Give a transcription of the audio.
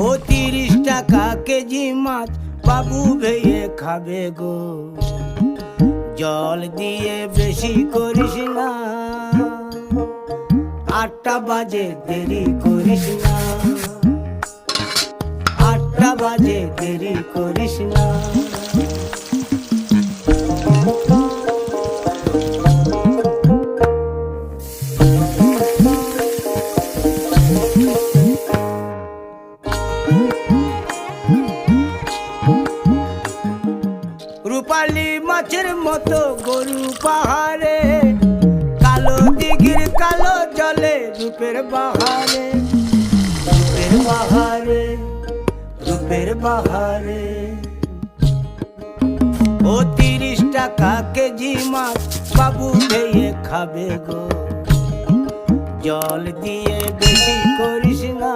ও 30 টাকা কেজি মাছ বাবু ভেয়ে খাবে গো। জল দিয়ে বেশি করিস না, 8টা বাজে দেরি করিস না, 8টা বাজে দেরি করিস না। রূপালী মাছের মতো গরু পাহাড়ে, কালো দিঘির কালো জলে রূপের বাহারে, রূপের বাহারে, রূপের বাহারে। ও 30 টাকা কেজি মাছ বাবু ভেয়ে খাবে গো। জল দিয়ে বেশি করিস না।